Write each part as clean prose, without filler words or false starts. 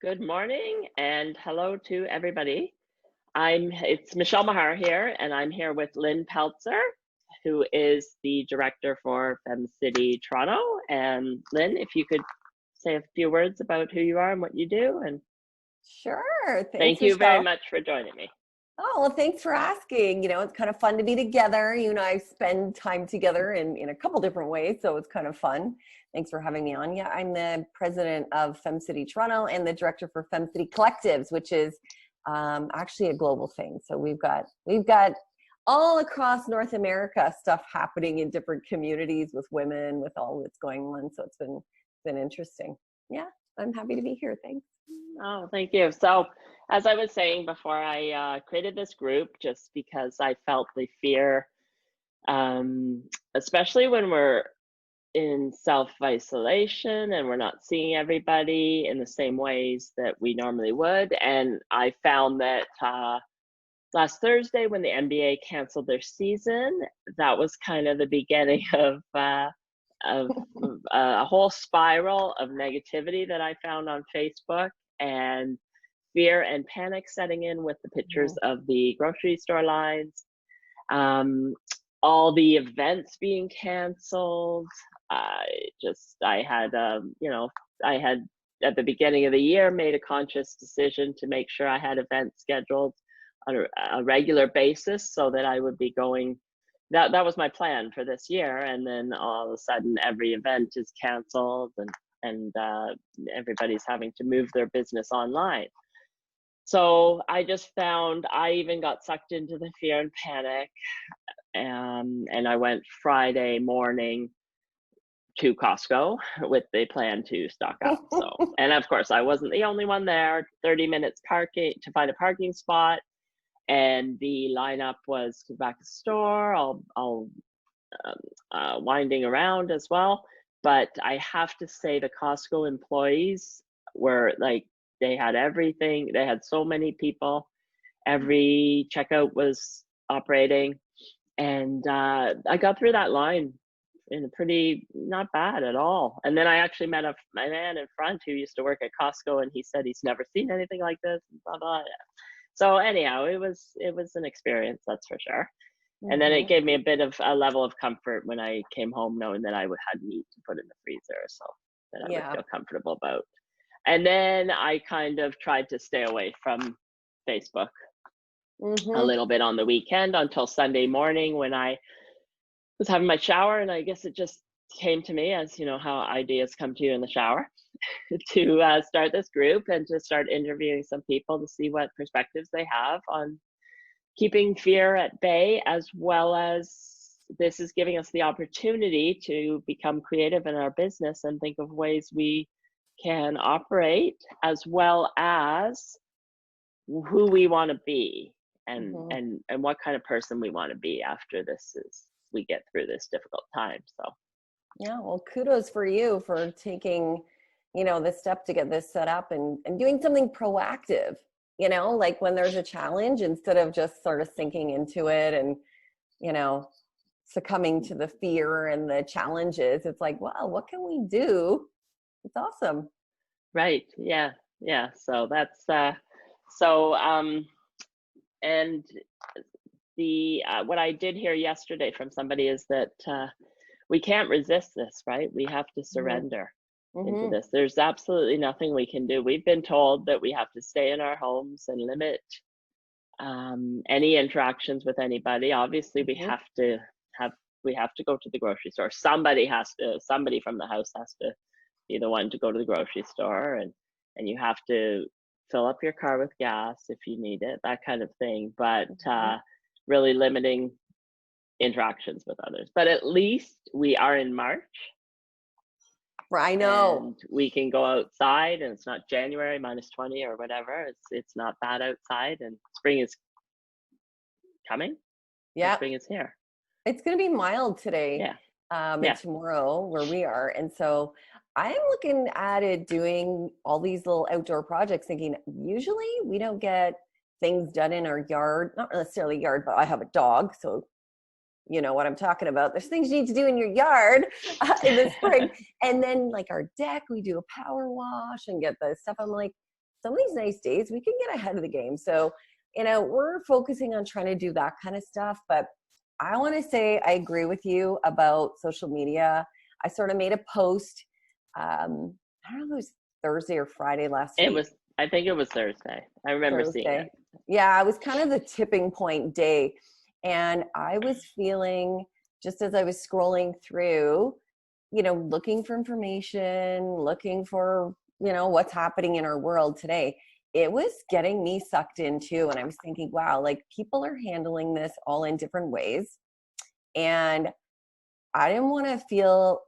Good morning and hello to everybody. It's Michele Maher here, and I'm here with Lynn Peltzer, who is the director for FemCity Toronto. And Lynn, if you could say a few words about who you are and what you do, and Sure. thank Thanks, you very Michele. much for joining me. Oh, well, thanks for asking. It's kind of fun to be together. You and I spend time together in a couple different ways, so it's kind of fun. Thanks for having me on. Yeah, I'm the president of FemCity Toronto and the director for FemCity Collectives, which is actually a global thing. So we've got all across North America stuff happening in different communities with women, with all that's going on. So it's been interesting. Yeah, I'm happy to be here. Thanks. Oh, thank you. So, as I was saying before, I created this group just because I felt the fear, especially when we're in self-isolation and we're not seeing everybody in the same ways that we normally would. And I found that last Thursday, when the NBA canceled their season, that was kind of the beginning of a whole spiral of negativity that I found on Facebook, and fear and panic setting in with the pictures of the grocery store lines, all the events being canceled. I had at the beginning of the year made a conscious decision to make sure I had events scheduled on a regular basis so that I would be going. That was my plan for this year, and then all of a sudden every event is canceled, and everybody's having to move their business online. So I just found I even got sucked into the fear and panic, and I went Friday morning to Costco with the plan to stock up. So, and of course I wasn't the only one there. 30 minutes parking to find a parking spot, and the lineup was to back the store, all winding around as well. But I have to say the Costco employees were like, they had everything. They had so many people. Every checkout was operating. And I got through that line in a pretty, not bad at all. And then I actually met my man in front who used to work at Costco, and he said he's never seen anything like this, and blah, blah. So anyhow, it was an experience, that's for sure. And then it gave me a bit of a level of comfort when I came home, knowing that I had meat to put in the freezer, so that I would feel comfortable about. And then I kind of tried to stay away from Facebook a little bit on the weekend until Sunday morning when I was having my shower, and I guess it just came to me, as you know how ideas come to you in the shower, to start this group and to start interviewing some people to see what perspectives they have on keeping fear at bay, as well as this is giving us the opportunity to become creative in our business and think of ways we can operate, as well as who we want to be, and what kind of person we want to be after we get through this difficult time. So yeah, well, kudos for you for taking this step to get this set up and doing something proactive, like when there's a challenge, instead of just sort of sinking into it and succumbing to the fear and the challenges. It's like, wow, what can we do? It's awesome. Right. Yeah. So that's and the what I did hear yesterday from somebody is that we can't resist this, right? We have to surrender into this. There's absolutely nothing we can do. We've been told that we have to stay in our homes and limit any interactions with anybody. Obviously, we have to go to the grocery store. Somebody from the house has to be the one to go to the grocery store, and you have to fill up your car with gas if you need it, that kind of thing. But really limiting interactions with others. But at least we are in March. I know. And we can go outside, and it's not January -20 or whatever. It's not bad outside, and spring is coming. Yeah, spring is here. It's going to be mild today. And tomorrow where we are. And so I'm looking at it, doing all these little outdoor projects, thinking usually we don't get things done in our yard, not necessarily yard, but I have a dog, so you know what I'm talking about. There's things you need to do in your yard in the spring. And then like our deck, we do a power wash and get the stuff. I'm like, some of these nice days we can get ahead of the game. So, we're focusing on trying to do that kind of stuff. But I want to say I agree with you about social media. I sort of made a post. I don't know if it was Thursday or Friday last week. I think it was Thursday. I remember seeing it. Yeah, it was kind of the tipping point day. And I was feeling, just as I was scrolling through, looking for information, looking for, what's happening in our world today. It was getting me sucked in too. And I was thinking, wow, like people are handling this all in different ways. And I didn't want to feel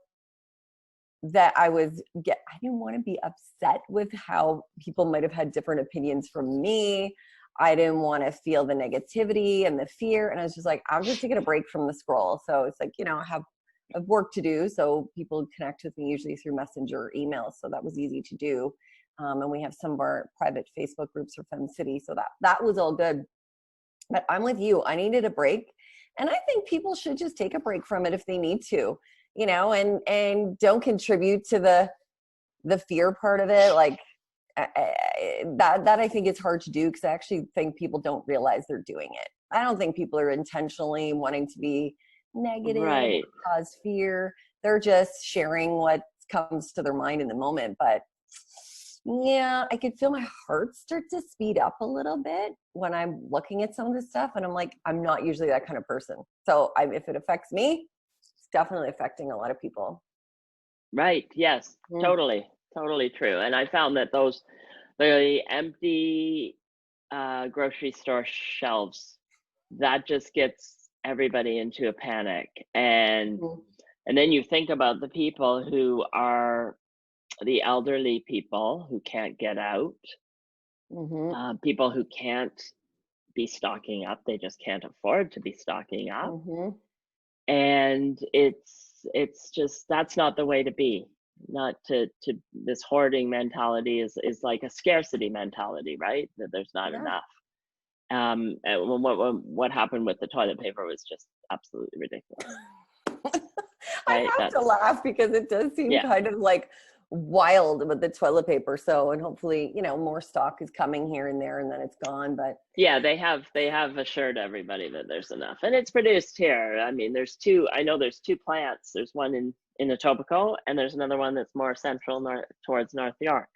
that I didn't want to be upset with how people might have had different opinions from me. I didn't want to feel the negativity and the fear. And I was just like, I'm just taking a break from the scroll. So it's like, I have work to do. So people connect with me usually through Messenger or email. So that was easy to do. And we have some of our private Facebook groups for Fem City. So that was all good. But I'm with you. I needed a break. And I think people should just take a break from it if they need to, and don't contribute to the fear part of it. Like that I think is hard to do, because I actually think people don't realize they're doing it. I don't think people are intentionally wanting to be negative, right, cause fear. They're just sharing what comes to their mind in the moment. But yeah, I could feel my heart start to speed up a little bit when I'm looking at some of this stuff. And I'm like, I'm not usually that kind of person. So if it affects me, it's definitely affecting a lot of people. Right. Yes, totally true. And I found that the empty grocery store shelves, that just gets everybody into a panic. And then you think about the people who are the elderly people who can't get out, people who can't be stocking up. They just can't afford to be stocking up. And it's just, that's not the way to be. Not to this hoarding mentality is like a scarcity mentality, right? That there's not enough. And what happened with the toilet paper was just absolutely ridiculous. Right? I have to laugh because it does seem kind of like wild with the toilet paper. So, and hopefully, more stock is coming here and there, and then it's gone. But yeah, they have assured everybody that there's enough, and it's produced here. I mean, there's two plants. There's one in Etobicoke, and there's another one that's more central towards North York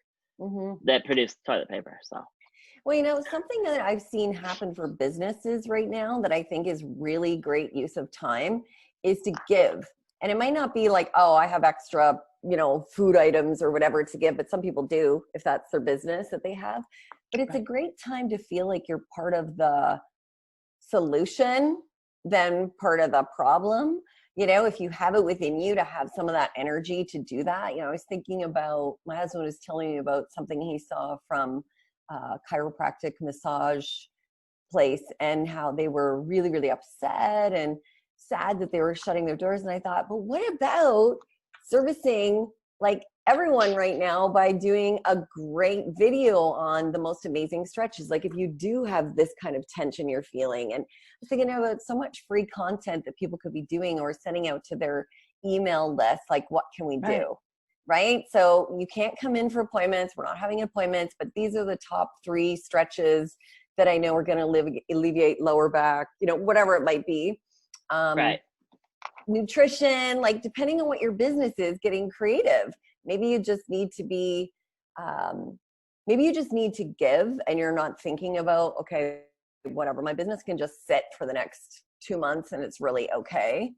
that produce toilet paper. So, well, something that I've seen happen for businesses right now that I think is really great use of time is to give. And it might not be like, oh, I have extra, food items or whatever to give, but some people do if that's their business that they have. But it's a great time to feel like you're part of the solution than part of the problem. If you have it within you to have some of that energy to do that. I was thinking about, my husband was telling me about something he saw from a chiropractic massage place and how they were really, really upset and sad that they were shutting their doors. And I thought, but what about servicing like everyone right now by doing a great video on the most amazing stretches? Like if you do have this kind of tension you're feeling, and I was thinking about so much free content that people could be doing or sending out to their email list. Like, what can we do? Right? So you can't come in for appointments. We're not having appointments, but these are the top 3 stretches that I know are going to alleviate lower back, whatever it might be. Nutrition, like depending on what your business is, getting creative. Maybe you just need to be, maybe you just need to give, and you're not thinking about, okay, whatever, my business can just sit for the next 2 months and it's really okay.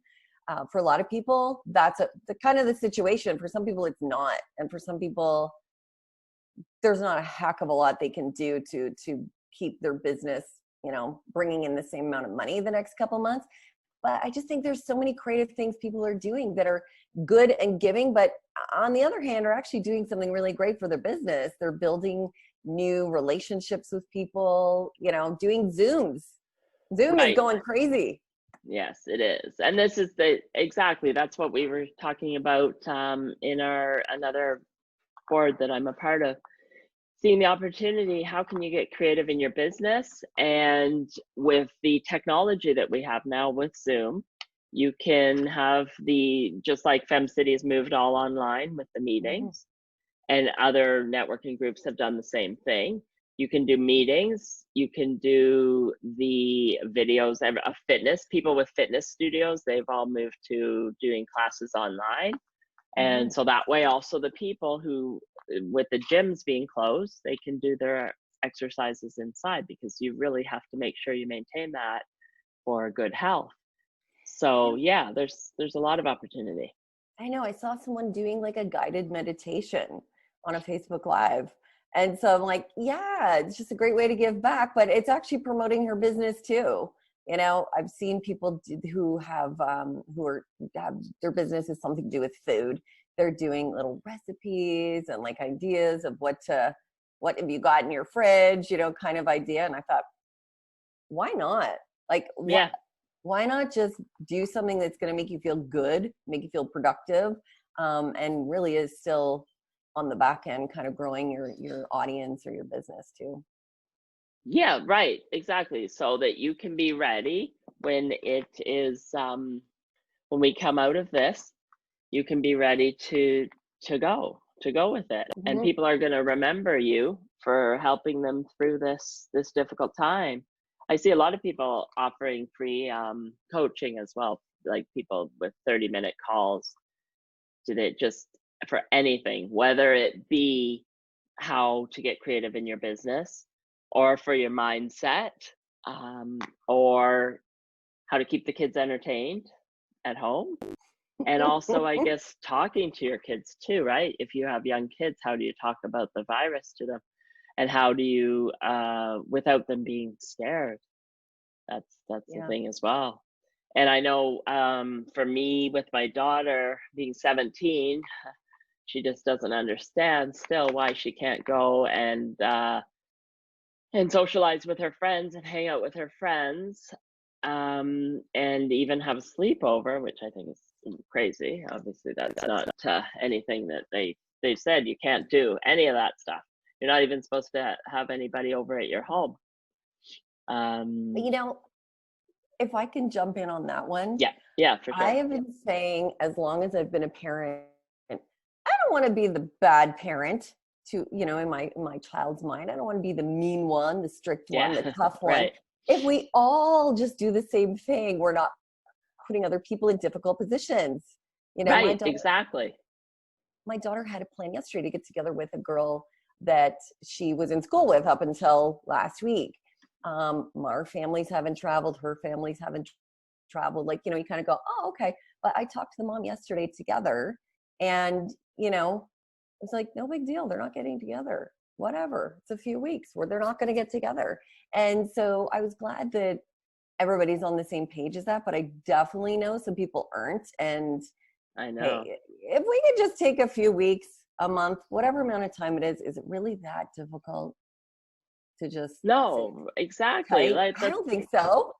For a lot of people, that's the kind of the situation. For some people, it's not. And for some people, there's not a heck of a lot they can do to keep their business, bringing in the same amount of money the next couple months. But I just think there's so many creative things people are doing that are good and giving, but on the other hand, are actually doing something really great for their business. They're building new relationships with people, doing Zooms. Zoom is going crazy. Yes, it is. And this is that's what we were talking about in another board that I'm a part of. Seeing the opportunity, how can you get creative in your business? And with the technology that we have now with Zoom, you can have just like Fem City's moved all online with the meetings, and other networking groups have done the same thing. You can do meetings, you can do the videos of fitness. People with fitness studios, they've all moved to doing classes online. And so that way also the people who, with the gyms being closed, they can do their exercises inside, because you really have to make sure you maintain that for good health. So yeah, there's a lot of opportunity. I know. I saw someone doing like a guided meditation on a Facebook Live. And so I'm like, yeah, it's just a great way to give back, but it's actually promoting her business too. You know, I've seen people who have their business is something to do with food. They're doing little recipes and like ideas of what have you got in your fridge, you know, kind of idea. And I thought, why not? Like, Yeah. why not just do something that's going to make you feel good, make you feel productive, and really is still on the back end kind of growing your audience or your business too. Yeah, right, exactly. So that you can be ready when it is when we come out of this, you can be ready to go with it. And Mm-hmm. people are going to remember you for helping them through this difficult time. I see a lot of people offering free coaching as well, like people with 30-minute calls. Did it just for anything, whether it be how to get creative in your business, or for your mindset, or how to keep the kids entertained at home. And also, I guess, talking to your kids too, right? If you have young kids, how do you talk about the virus to them? And how do you, without them being scared? That's the thing as well. And I know for me, with my daughter being 17, she just doesn't understand still why she can't go and socialize with her friends and hang out with her friends, and even have a sleepover, which I think is crazy. Obviously, that's not anything that they've said you can't do any of that stuff. You're not even supposed to have anybody over at your home. You know, if I can jump in on that one. Yeah, for sure. I have been saying, as long as I've been a parent, I don't want to be the bad parent to, you know, in my child's mind. I don't want to be the mean one, the strict one, the tough one. Right. If we all just do the same thing, we're not putting other people in difficult positions. You know, right, exactly. My daughter had a plan yesterday to get together with a girl that she was in school with up until last week. Our families haven't traveled, her families haven't traveled. Like, you know, you kind of go, oh, okay. But I talked to the mom yesterday together, and, you know, it's like, no big deal. They're not getting together. Whatever. It's a few weeks where they're not going to get together. And so I was glad that everybody's on the same page as that, but I definitely know some people aren't. And I know. hey, if we could just take a few weeks, a month, whatever amount of time it is it really that difficult to just no say, exactly okay? like I don't think so.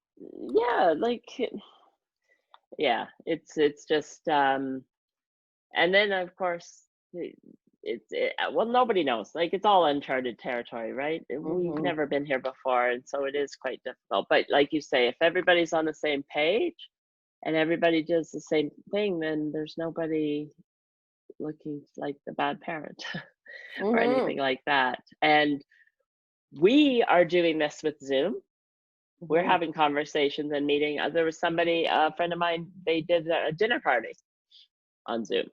Yeah, like, yeah, it's just and then of course well, nobody knows, like, it's all uncharted territory, right? We've never been here before, and so it is quite difficult. But like you say, if everybody's on the same page and everybody does the same thing, then there's nobody looking like the bad parent or anything like that. And we are doing this with Zoom. We're having conversations and meeting. There was somebody, a friend of mine, they did a dinner party on Zoom.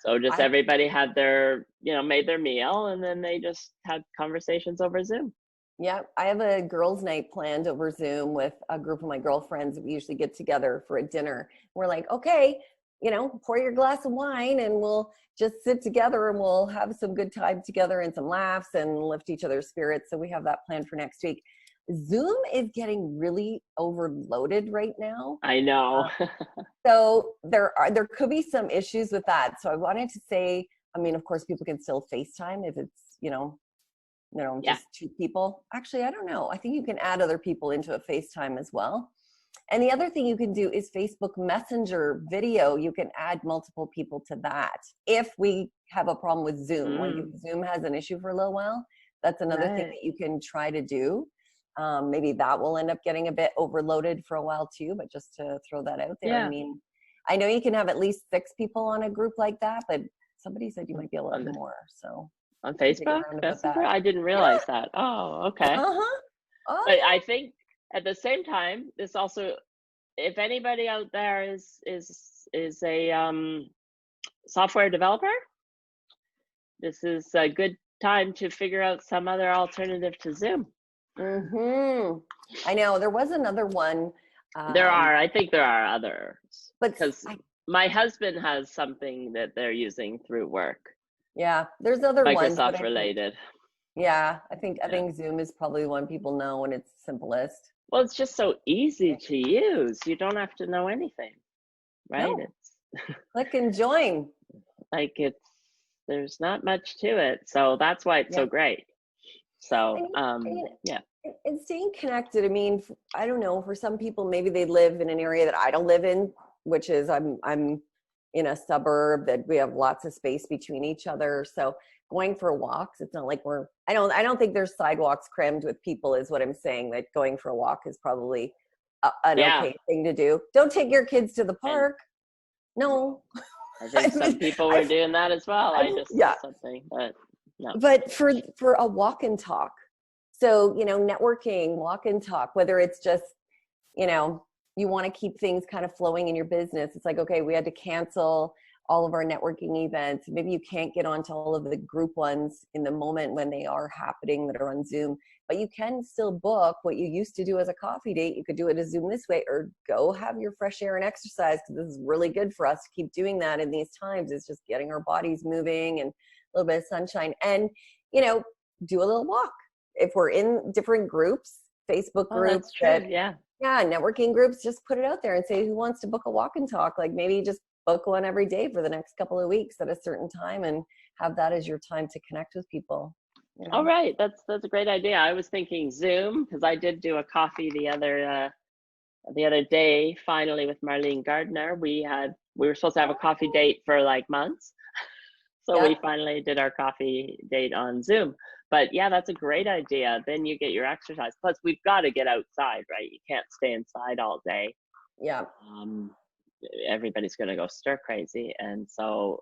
So just everybody had their, you know, made their meal, and then they just had conversations over Zoom. Yeah, I have a girls' night planned over Zoom with a group of my girlfriends. We usually get together for a dinner. We're like, okay, you know, pour your glass of wine and we'll just sit together and we'll have some good time together and some laughs and lift each other's spirits. So we have that planned for next week. Zoom is getting really overloaded right now. I know. So there could be some issues with that. So I wanted to say, I mean, of course, people can still FaceTime if it's, you know, just two people. Actually, I don't know. I think you can add other people into a FaceTime as well. And the other thing you can do is Facebook Messenger video. You can add multiple people to that. If we have a problem with Zoom, like if Zoom has an issue for a little while, that's another thing that you can try to do. Maybe that will end up getting a bit overloaded for a while too, but just to throw that out there. I mean, I know you can have at least 6 people on a group like that, but somebody said you might be able to have more. So on Facebook Messenger, I didn't realize that. Oh, okay. Oh, But I think at the same time, this also, if anybody out there is a software developer, this is a good time to figure out some other alternative to Zoom. I know there was another one. I think there are others, but because my husband has something that they're using through work. Yeah, there's other ones. Microsoft related. Yeah, I think Zoom is probably the one people know and it's simplest. Well, it's just so easy to use. You don't have to know anything, right? No. It's click and join. Like there's not much to it. So that's why it's so great. So, yeah. And staying connected, I mean, I don't know, for some people, maybe they live in an area that I don't live in, which is I'm in a suburb that we have lots of space between each other. So going for walks, it's not like I don't think there's sidewalks crammed with people is what I'm saying. That going for a walk is probably an okay thing to do. Don't take your kids to the park. No. I think some people were doing that as well. I just said something, but no. But for a walk and talk. So, networking, walk and talk, whether it's just, you want to keep things kind of flowing in your business. It's like, okay, we had to cancel all of our networking events. Maybe you can't get onto all of the group ones in the moment when they are happening that are on Zoom, but you can still book what you used to do as a coffee date. You could do it as Zoom this way, or go have your fresh air and exercise, because this is really good for us to keep doing that in these times. It's just getting our bodies moving and a little bit of sunshine, and, do a little walk. If we're in different groups, Facebook groups, networking groups, just put it out there and say, who wants to book a walk and talk? Like maybe just book one every day for the next couple of weeks at a certain time, and have that as your time to connect with people. All right, that's a great idea. I was thinking Zoom, because I did do a coffee the other day. Finally, with Marlene Gardner, we were supposed to have a coffee date for like months, so we finally did our coffee date on Zoom. But yeah, that's a great idea. Then you get your exercise. Plus, we've got to get outside, right? You can't stay inside all day. Yeah. Everybody's going to go stir crazy. And so,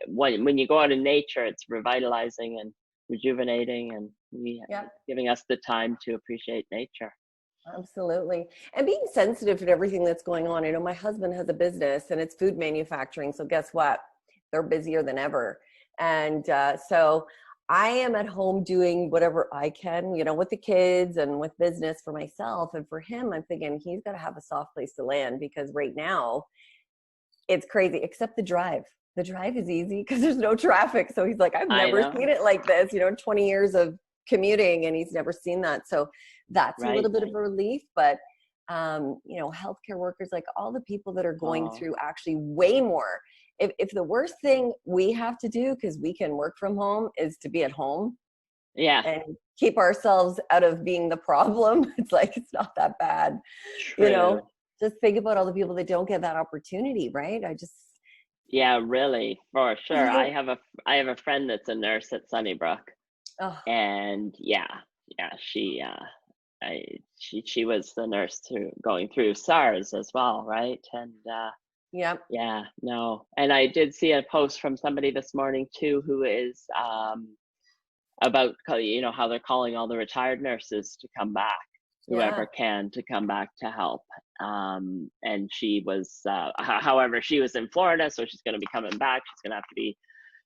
when you go out in nature, it's revitalizing and rejuvenating, and giving us the time to appreciate nature. Absolutely. And being sensitive to everything that's going on. My husband has a business and it's food manufacturing. So guess what? They're busier than ever. And so I am at home doing whatever I can, with the kids and with business for myself. And for him, I'm thinking he's got to have a soft place to land, because right now it's crazy, except the drive. The drive is easy because there's no traffic. So he's like, I've never seen it like this, 20 years of commuting, and he's never seen that. So that's a little bit of a relief. But, healthcare workers, like all the people that are going through actually way more. If the worst thing we have to do, because we can work from home, is to be at home and keep ourselves out of being the problem, it's like, it's not that bad. True. Just think about all the people that don't get that opportunity, right? Really, for sure. I have a friend that's a nurse at Sunnybrook, and she was the nurse going through SARS as well, right? And and I did see a post from somebody this morning too, who is about how they're calling all the retired nurses to come back, whoever can, to come back to help. And she was however, she was in Florida, so she's going to be coming back. She's going to have to be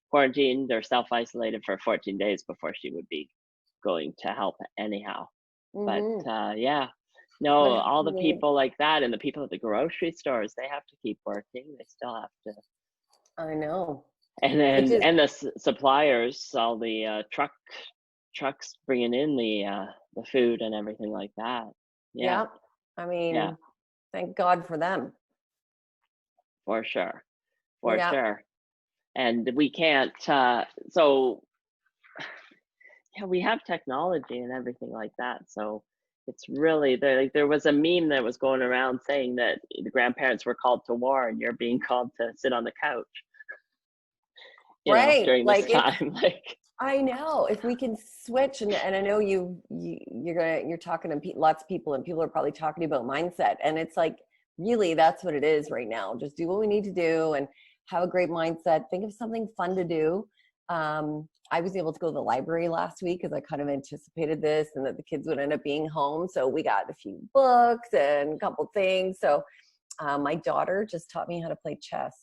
quarantined or self-isolated for 14 days before she would be going to help anyhow. But all the people like that, and the people at the grocery stores, they have to keep working. They still have to. I know. And then and the suppliers, all the trucks bringing in the food and everything like that. Yeah. I mean, thank God for them. For sure. For sure. And we can't. So we have technology and everything like that. So it's really there was a meme that was going around saying that the grandparents were called to war and you're being called to sit on the couch. During this time. I know, if we can switch, and I know you're talking to lots of people, and people are probably talking about mindset, and it's like, really, that's what it is right now. Just do what we need to do, and have a great mindset, think of something fun to do. I was able to go to the library last week because I kind of anticipated this and that the kids would end up being home. So we got a few books and a couple things. So my daughter just taught me how to play chess.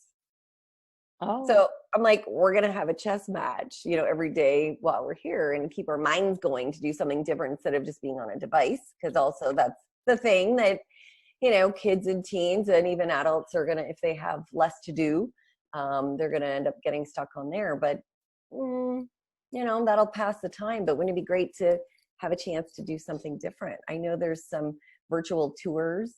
Oh. So I'm like, we're going to have a chess match, every day while we're here and keep our minds going to do something different instead of just being on a device. Because also that's the thing that, kids and teens and even adults are going to, if they have less to do, they're going to end up getting stuck on there. But, that'll pass the time. But wouldn't it be great to have a chance to do something different? I know there's some virtual tours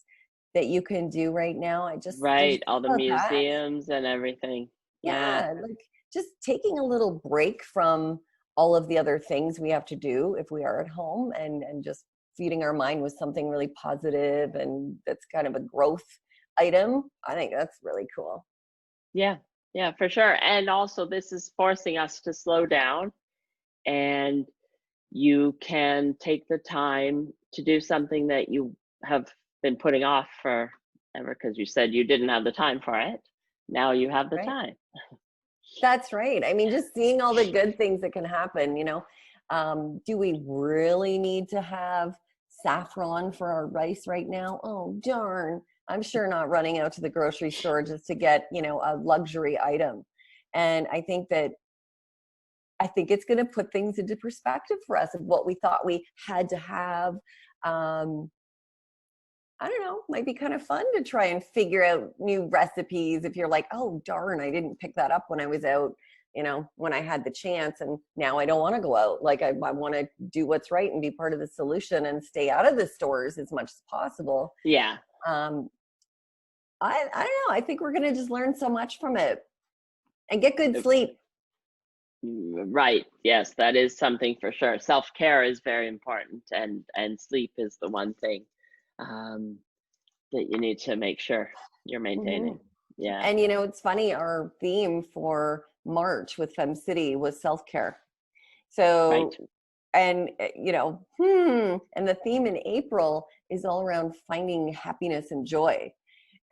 that you can do right now. Right. All the museums and everything. Yeah, like just taking a little break from all of the other things we have to do if we are at home and just feeding our mind with something really positive and that's kind of a growth item. I think that's really cool. Yeah, for sure. And also this is forcing us to slow down, and you can take the time to do something that you have been putting off forever because you said you didn't have the time for it. Now you have the time. That's right. I mean, just seeing all the good things that can happen, do we really need to have saffron for our rice right now? Oh, darn. I'm sure not running out to the grocery store just to get, a luxury item. And I think it's going to put things into perspective for us of what we thought we had to have. I don't know, might be kind of fun to try and figure out new recipes if you're like, oh, darn, I didn't pick that up when I was out, when I had the chance. And now I don't want to go out. Like I want to do what's right and be part of the solution and stay out of the stores as much as possible. Yeah. I don't know. I think we're going to just learn so much from it and get good sleep. Right. Yes, that is something for sure. Self-care is very important, and sleep is the one thing that you need to make sure you're maintaining. Mm-hmm. Yeah. And it's funny, our theme for March with Fem City was self-care. So, right. And and the theme in April is all around finding happiness and joy.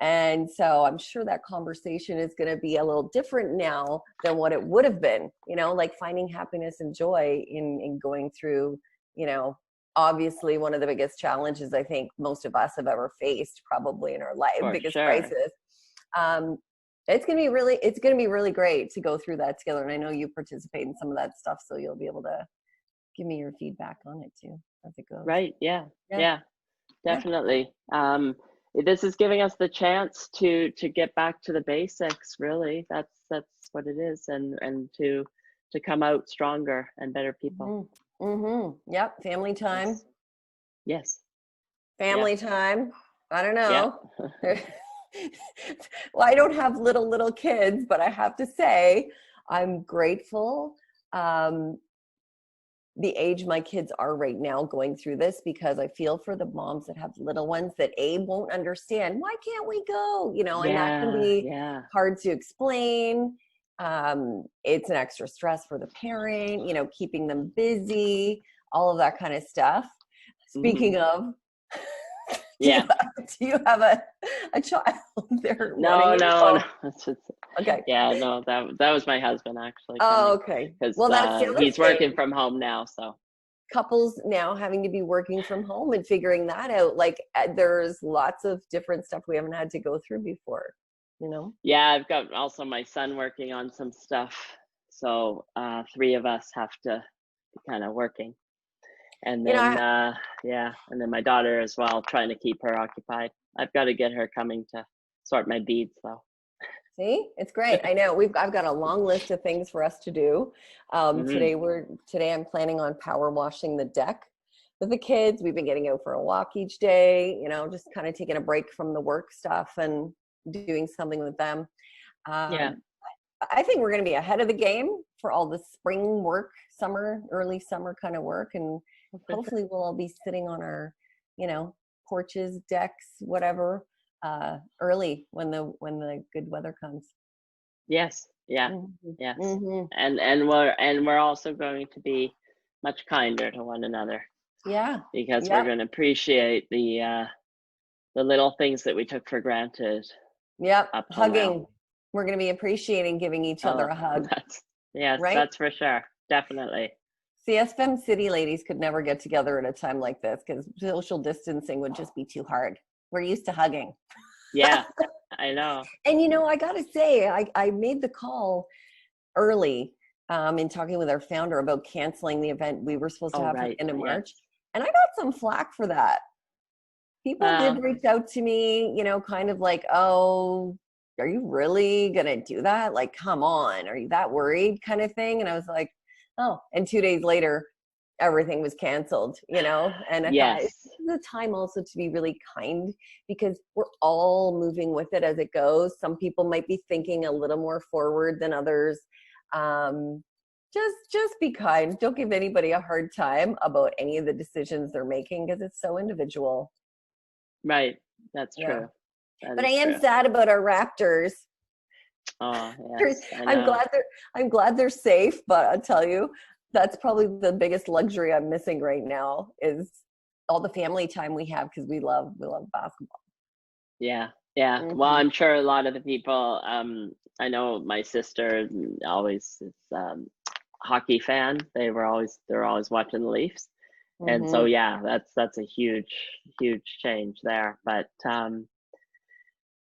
And so I'm sure that conversation is going to be a little different now than what it would have been, like finding happiness and joy in going through, obviously one of the biggest challenges I think most of us have ever faced probably in our life, biggest crisis. It's going to be really great to go through that together. And I know you participate in some of that stuff, so you'll be able to give me your feedback on it too, as it goes. Right. Yeah. Definitely. Yeah. This is giving us the chance to get back to the basics. Really, that's what it is, and to come out stronger and better people. Yep. Family time. Yes. Family time. I don't know. Yeah. Well, I don't have little kids, but I have to say I'm grateful. The age my kids are right now going through this, because I feel for the moms that have little ones that won't understand, why can't we go, and that can be hard to explain. It's an extra stress for the parent, keeping them busy, all of that kind of stuff. Speaking of, do you have a child there? No. Okay. Yeah, no, that was my husband actually. Oh, okay. Because he's working from home now, so. Couples now having to be working from home and figuring that out, like there's lots of different stuff we haven't had to go through before, Yeah, I've got also my son working on some stuff, so 3 of us have to be kind of working. And then and then my daughter as well, trying to keep her occupied. I've got to get her coming to sort my beads though. See, it's great. I know I've got a long list of things for us to do. Today I'm planning on power washing the deck with the kids. We've been getting out for a walk each day, just kind of taking a break from the work stuff and doing something with them. I think we're going to be ahead of the game for all the spring work, early summer kind of work. And hopefully we'll all be sitting on our, porches, decks, whatever, early when the good weather comes. Yes. Yeah. Mm-hmm. Yes. Mm-hmm. And we're also going to be much kinder to one another. Yeah. Because we're going to appreciate the little things that we took for granted. Yep. Hugging. We're going to be appreciating giving each other Oh, a hug, yes, right? that's for sure. Definitely. See, us Fem City ladies could never get together at a time like this because social distancing would just be too hard. We're used to hugging. Yeah, I know. And I got to say, I made the call early in talking with our founder about canceling the event we were supposed to Oh, have for right. the end of Yes. March. And I got some flack for that. People did Well, reach out to me, kind of like, oh, are you really going to do that? Like, come on, are you that worried kind of thing? And I was like, oh, and 2 days later, everything was canceled, and I thought it's yes. the time also to be really kind because we're all moving with it as it goes. Some people might be thinking a little more forward than others. Just be kind. Don't give anybody a hard time about any of the decisions they're making because it's so individual. Right. That's Yeah. true. That But I is am true. sad about our Raptors. Oh, yes, I I'm know. glad they're safe, but I'll tell you, that's probably the biggest luxury I'm missing right now is all the family time we have because we love basketball. Yeah. Yeah. Well, Hmm. I'm sure a lot of the people, I know my sister always is hockey fan. They're always watching the Leafs. And so Hmm. yeah, that's a huge change there. But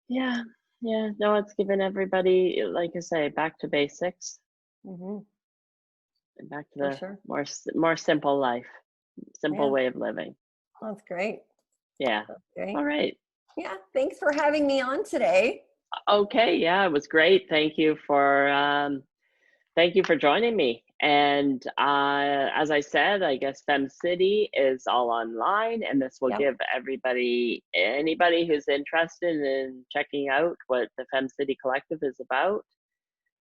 yeah, yeah, no, it's given everybody, like I say, back to basics Hmm. and back to For the sure. more simple life, simple Yeah, way of living. that's great. Yeah. That's great. All right. Yeah, thanks for having me on today. Okay, yeah, it was great. Thank you for joining me. And as I said, I guess Fem City is all online, and this will Yep. give anybody who's interested in checking out what the Fem City Collective is about,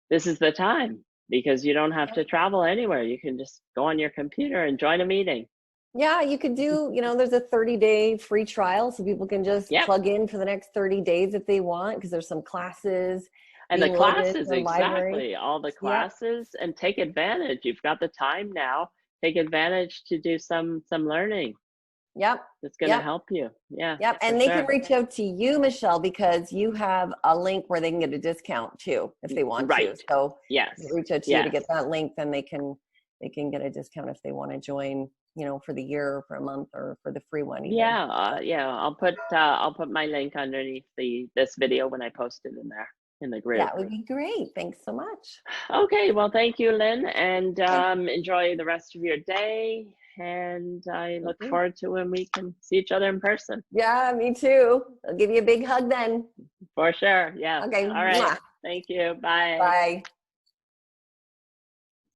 this is the time because you don't have Yep. to travel anywhere. You can just go on your computer and join a meeting. Yeah, you could do, there's a 30-day free trial so people can just Yep. plug in for the next 30 days if they want because there's some classes And the being loaded into classes, the library. exactly, all the Yep. classes, and take advantage. You've got the time now. Take advantage to do some learning. Yep. It's going to Yep. help you. Yeah, Yep. for And they can sure. reach out to you, Michelle, because you have a link where they can get a discount too if they want to. Right. So Yes. if they reach out to you to Yes. get that link, then they can get a discount if they want to join, for the year or for a month or for the free one even. Yeah, yeah. I'll put my link underneath this video when I post it in there in the group. That would be great. Thanks so much. Okay, well, thank you, Lynn, and Okay. enjoy the rest of your day. And I look Mhm. forward to when we can see each other in person. Yeah, me too. I'll give you a big hug then. For sure. Yes. Okay. All right. Mwah. Thank you. Bye. Bye.